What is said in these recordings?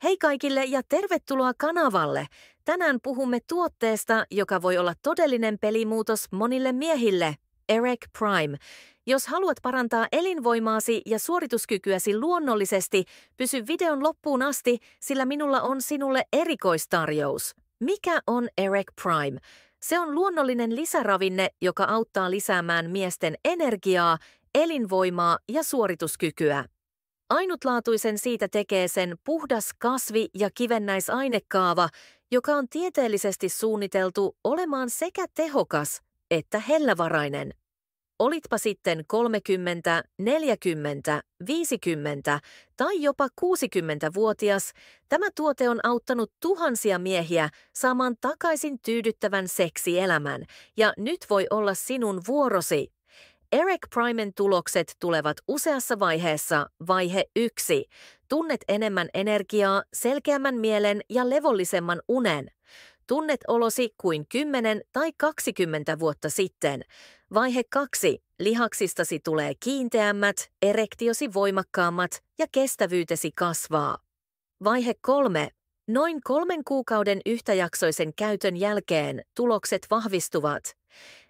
Hei kaikille ja tervetuloa kanavalle! Tänään puhumme tuotteesta, joka voi olla todellinen pelimuutos monille miehille, Erec Prime. Jos haluat parantaa elinvoimaasi ja suorituskykyäsi luonnollisesti, pysy videon loppuun asti, sillä minulla on sinulle erikoistarjous. Mikä on Erec Prime? Se on luonnollinen lisäravinne, joka auttaa lisäämään miesten energiaa, elinvoimaa ja suorituskykyä. Ainutlaatuisen siitä tekee sen puhdas kasvi- ja kivennäisainekaava, joka on tieteellisesti suunniteltu olemaan sekä tehokas että hellävarainen. Olitpa sitten 30, 40, 50 tai jopa 60-vuotias, tämä tuote on auttanut tuhansia miehiä saamaan takaisin tyydyttävän seksielämän, ja nyt voi olla sinun vuorosi. Erec Primen tulokset tulevat useassa vaiheessa. Vaihe 1. Tunnet enemmän energiaa, selkeämmän mielen ja levollisemman unen. Tunnet olosi kuin 10 tai 20 vuotta sitten. Vaihe 2. Lihaksistasi tulee kiinteämmät, erektiosi voimakkaammat ja kestävyytesi kasvaa. Vaihe 3. Noin 3 kuukauden yhtäjaksoisen käytön jälkeen tulokset vahvistuvat.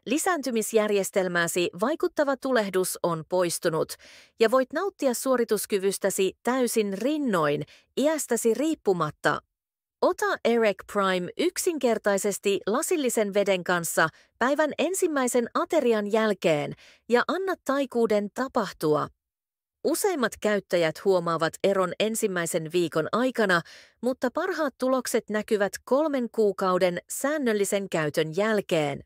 Lisääntymisjärjestelmääsi vaikuttava tulehdus on poistunut ja voit nauttia suorituskyvystäsi täysin rinnoin, iästäsi riippumatta. Ota Erec Prime yksinkertaisesti lasillisen veden kanssa päivän ensimmäisen aterian jälkeen ja anna taikuuden tapahtua. Useimmat käyttäjät huomaavat eron ensimmäisen viikon aikana, mutta parhaat tulokset näkyvät 3 kuukauden säännöllisen käytön jälkeen.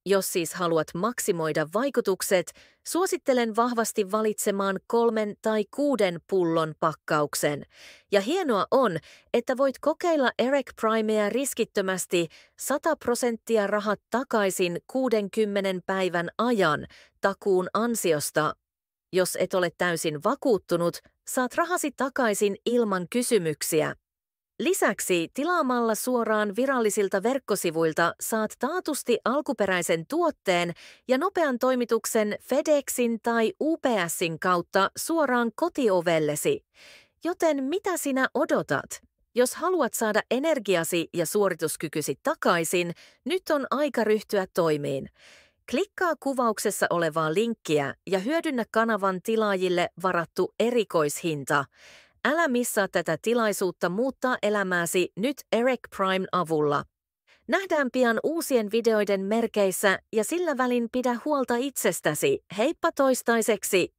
Jos siis haluat maksimoida vaikutukset, suosittelen vahvasti valitsemaan 3 tai 6 pullon pakkauksen. Ja hienoa on, että voit kokeilla Erec Primea riskittömästi 100% rahat takaisin 60 päivän ajan takuun ansiosta. Jos et ole täysin vakuuttunut, saat rahasi takaisin ilman kysymyksiä. Lisäksi tilaamalla suoraan virallisilta verkkosivuilta saat taatusti alkuperäisen tuotteen ja nopean toimituksen FedExin tai UPSin kautta suoraan kotiovellesi. Joten mitä sinä odotat? Jos haluat saada energiasi ja suorituskykysi takaisin, nyt on aika ryhtyä toimiin. Klikkaa kuvauksessa olevaa linkkiä ja hyödynnä kanavan tilaajille varattu erikoishinta. Älä missaa tätä tilaisuutta muuttaa elämääsi nyt Erec Prime avulla. Nähdään pian uusien videoiden merkeissä ja sillä välin pidä huolta itsestäsi. Heippa toistaiseksi!